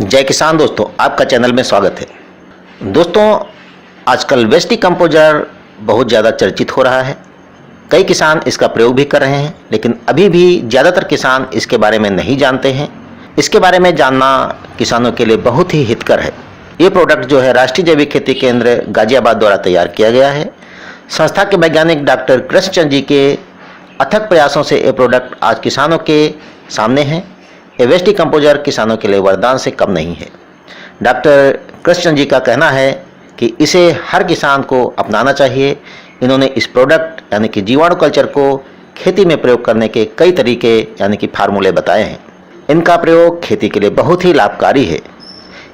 जय किसान दोस्तों, आपका चैनल में स्वागत है। दोस्तों, आजकल वेस्टी कंपोजर बहुत ज़्यादा चर्चित हो रहा है। कई किसान इसका प्रयोग भी कर रहे हैं, लेकिन अभी भी ज़्यादातर किसान इसके बारे में नहीं जानते हैं। इसके बारे में जानना किसानों के लिए बहुत ही हितकर है। ये प्रोडक्ट जो है राष्ट्रीय जैविक खेती केंद्र गाजियाबाद द्वारा तैयार किया गया है। संस्था के वैज्ञानिक डॉक्टर कृष्णचंद्र जी के अथक प्रयासों से ये प्रोडक्ट आज किसानों के सामने है। ये वेस्टी कंपोजर किसानों के लिए वरदान से कम नहीं है। डॉक्टर कृष्णचंद्र जी का कहना है कि इसे हर किसान को अपनाना चाहिए। इन्होंने इस प्रोडक्ट यानी कि जीवाणु कल्चर को खेती में प्रयोग करने के कई तरीके यानी कि फार्मूले बताए हैं। इनका प्रयोग खेती के लिए बहुत ही लाभकारी है।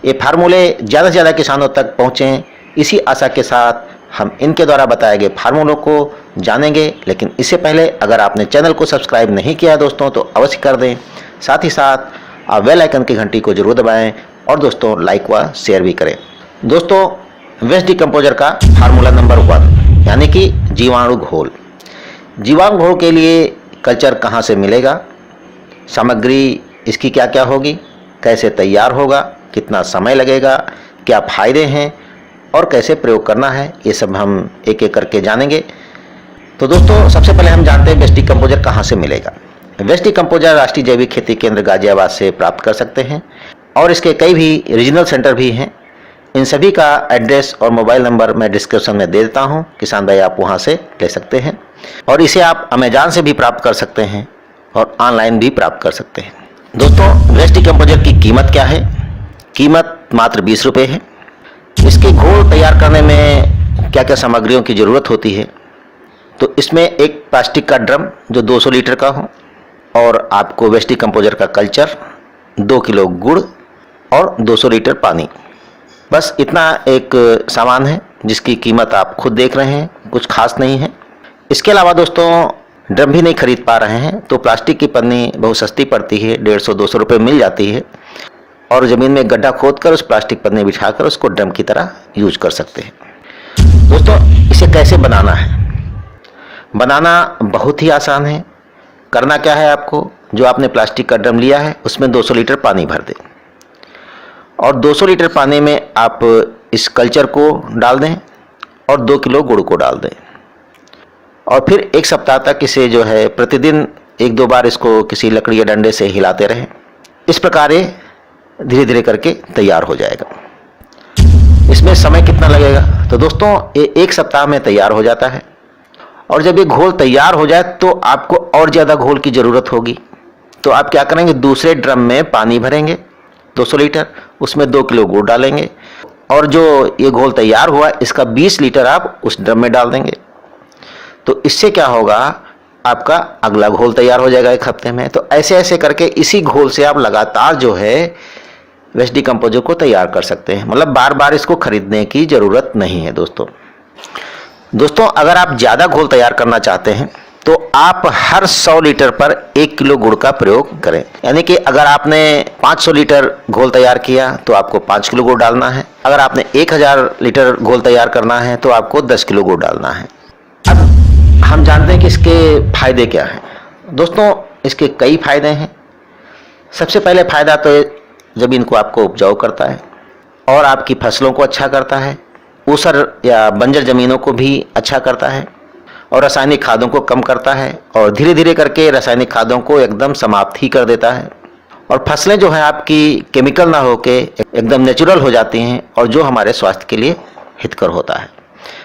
ये फार्मूले ज़्यादा से ज़्यादा किसानों तक पहुँचें, इसी आशा के साथ हम इनके द्वारा बताए गए फार्मूलों को जानेंगे। लेकिन इससे पहले अगर आपने चैनल को सब्सक्राइब नहीं किया दोस्तों तो अवश्य कर दें। साथ ही साथ आप बेल आइकन की घंटी को जरूर दबाएं और दोस्तों लाइक व शेयर भी करें। दोस्तों, वेस्टी कंपोजर का फार्मूला नंबर 1 यानी कि जीवाणु घोल। जीवाणु घोल के लिए कल्चर कहाँ से मिलेगा, सामग्री इसकी क्या क्या होगी, कैसे तैयार होगा, कितना समय लगेगा, क्या फ़ायदे हैं और कैसे प्रयोग करना है, ये सब हम एक एक करके जानेंगे। तो दोस्तों, सबसे पहले हम जानते हैं वेस्टी कंपोजर कहाँ से मिलेगा। वेस्टी कंपोजर राष्ट्रीय जैविक खेती केंद्र गाजियाबाद से प्राप्त कर सकते हैं और इसके कई भी रीजनल सेंटर भी हैं। इन सभी का एड्रेस और मोबाइल नंबर मैं डिस्क्रिप्शन में दे देता हूं। किसान भाई आप वहां से ले सकते हैं और इसे आप अमेजॉन से भी प्राप्त कर सकते हैं और ऑनलाइन भी प्राप्त कर सकते हैं। दोस्तों, वेस्टी कंपोजर की कीमत क्या है? कीमत मात्र 20 रुपये है। इसके घोल तैयार करने में क्या क्या सामग्रियों की ज़रूरत होती है, तो इसमें एक प्लास्टिक का ड्रम जो 200 लीटर का हो और आपको वेस्टी कंपोजर का कल्चर, 2 किलो गुड़ और 200 लीटर पानी, बस इतना एक सामान है जिसकी कीमत आप खुद देख रहे हैं, कुछ खास नहीं है। इसके अलावा दोस्तों, ड्रम भी नहीं खरीद पा रहे हैं तो प्लास्टिक की पन्नी बहुत सस्ती पड़ती है, 150-200 रुपये मिल जाती है और ज़मीन में गड्ढा खोद कर उस प्लास्टिक पन्नी बिछाकर उसको ड्रम की तरह यूज कर सकते हैं। दोस्तों, इसे कैसे बनाना है? बनाना बहुत ही आसान है। करना क्या है, आपको जो आपने प्लास्टिक का ड्रम लिया है उसमें 200 लीटर पानी भर दें और 200 लीटर पानी में आप इस कल्चर को डाल दें और 2 किलो गुड़ को डाल दें और फिर 1 सप्ताह तक इसे जो है प्रतिदिन 1-2 बार इसको किसी लकड़ी या डंडे से हिलाते रहें। इस प्रकार ये धीरे धीरे करके तैयार हो जाएगा। इसमें समय कितना लगेगा? तो दोस्तों, ये 1 सप्ताह में तैयार हो जाता है और जब ये घोल तैयार हो जाए तो आपको और ज़्यादा घोल की ज़रूरत होगी। तो आप क्या करेंगे, दूसरे ड्रम में पानी भरेंगे 200 लीटर, उसमें 2 किलो गुड़ डालेंगे और जो ये घोल तैयार हुआ इसका 20 लीटर आप उस ड्रम में डाल देंगे। तो इससे क्या होगा, आपका अगला घोल तैयार हो जाएगा 1 हफ्ते में। तो ऐसे ऐसे करके इसी घोल से आप लगातार जो है वेस्टी कंपोजर को तैयार कर सकते हैं। मतलब बार बार इसको खरीदने की ज़रूरत नहीं है। दोस्तों, अगर आप ज़्यादा घोल तैयार करना चाहते हैं तो आप हर 100 लीटर पर 1 किलो गुड़ का प्रयोग करें। यानी कि अगर आपने 500 लीटर घोल तैयार किया तो आपको 5 किलो गुड़ डालना है। अगर आपने 1000 लीटर घोल तैयार करना है तो आपको 10 किलो गुड़ डालना है। अब हम जानते हैं कि इसके फायदे क्या हैं। दोस्तों, इसके कई फायदे हैं। सबसे पहले फायदा तो ज़मीन को आपको उपजाऊ करता है और आपकी फसलों को अच्छा करता है, ऊसर या बंजर ज़मीनों को भी अच्छा करता है और रासायनिक खादों को कम करता है और धीरे धीरे करके रासायनिक खादों को एकदम समाप्त ही कर देता है और फसलें जो हैं आपकी केमिकल ना होके एकदम नेचुरल हो जाती हैं और जो हमारे स्वास्थ्य के लिए हितकर होता है।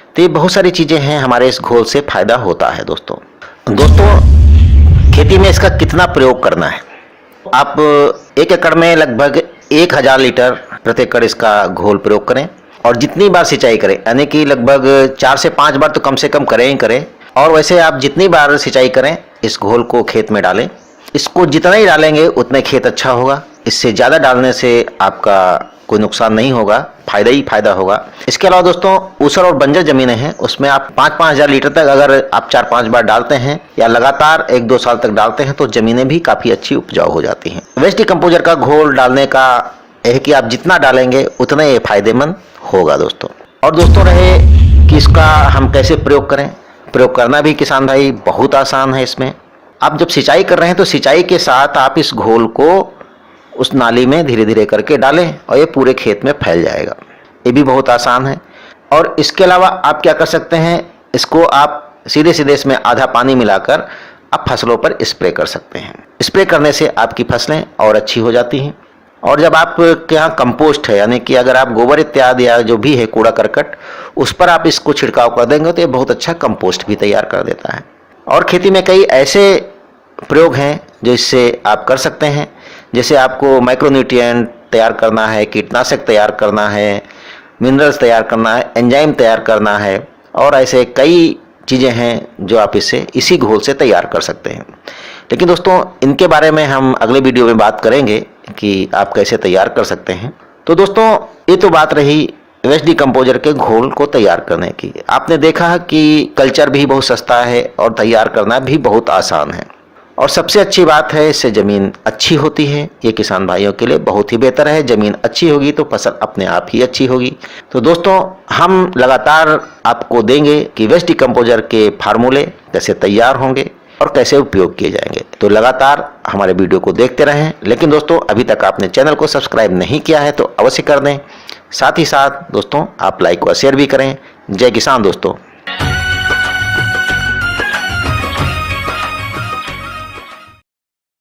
तो ये बहुत सारी चीज़ें हैं, हमारे इस घोल से फ़ायदा होता है। दोस्तों, खेती में इसका कितना प्रयोग करना है? आप 1 एकड़ में लगभग 1000 लीटर प्रति एकड़ इसका घोल प्रयोग करें और जितनी बार सिंचाई करें, यानी कि लगभग 4 से 5 बार तो कम से कम करें ही करें। और वैसे आप जितनी बार सिंचाई करें इस घोल को खेत में डालें। इसको जितना ही डालेंगे उतना खेत अच्छा होगा। इससे ज़्यादा डालने से आपका कोई नुकसान नहीं होगा, फ़ायदा ही फ़ायदा होगा। इसके अलावा दोस्तों, ऊसर और बंजर ज़मीनें हैं उसमें आप 5-5 हज़ार लीटर तक अगर आप 4-5 बार डालते हैं या लगातार 1-2 साल तक डालते हैं तो ज़मीनें भी काफ़ी अच्छी उपजाऊ हो जाती हैं। वेस्टी कंपोजर का घोल डालने का यह है कि आप जितना डालेंगे उतना ये फ़ायदेमंद होगा दोस्तों। और दोस्तों, रहे कि इसका हम कैसे प्रयोग करें। प्रयोग करना भी किसान भाई बहुत आसान है। इसमें आप जब सिंचाई कर रहे हैं तो सिंचाई के साथ आप इस घोल को उस नाली में धीरे धीरे करके डालें और ये पूरे खेत में फैल जाएगा। ये भी बहुत आसान है। और इसके अलावा आप क्या कर सकते हैं, इसको आप सीधे सीधे इसमें आधा पानी मिलाकर आप फसलों पर स्प्रे कर सकते हैं। स्प्रे करने से आपकी फसलें और अच्छी हो जाती हैं। और जब आपके यहाँ कंपोस्ट है, यानी कि अगर आप गोबर इत्यादि या जो भी है कूड़ा करकट, उस पर आप इसको छिड़काव कर देंगे तो ये बहुत अच्छा कंपोस्ट भी तैयार कर देता है। और खेती में कई ऐसे प्रयोग हैं जो इससे आप कर सकते हैं, जैसे आपको माइक्रोन्यूट्रिएंट तैयार करना है, कीटनाशक तैयार करना है, मिनरल्स तैयार करना है, एंजाइम तैयार करना है, और ऐसे कई चीज़ें हैं जो आप इससे इसी घोल से तैयार कर सकते हैं। लेकिन दोस्तों इनके बारे में हम अगले वीडियो में बात करेंगे कि आप कैसे तैयार कर सकते हैं। तो दोस्तों ये तो बात रही वेस्ट डिकम्पोजर के घोल को तैयार करने की। आपने देखा कि कल्चर भी बहुत सस्ता है और तैयार करना भी बहुत आसान है। और सबसे अच्छी बात है, इससे ज़मीन अच्छी होती है। ये किसान भाइयों के लिए बहुत ही बेहतर है। ज़मीन अच्छी होगी तो फसल अपने आप ही अच्छी होगी। तो दोस्तों हम लगातार आपको देंगे कि वेस्ट डिकम्पोजर के फार्मूले कैसे तैयार होंगे और कैसे उपयोग किए जाएंगे। तो लगातार हमारे वीडियो को देखते रहें। लेकिन दोस्तों अभी तक आपने चैनल को सब्सक्राइब नहीं किया है तो अवश्य कर दें। साथ ही साथ दोस्तों आप लाइक व शेयर भी करें। जय किसान दोस्तों।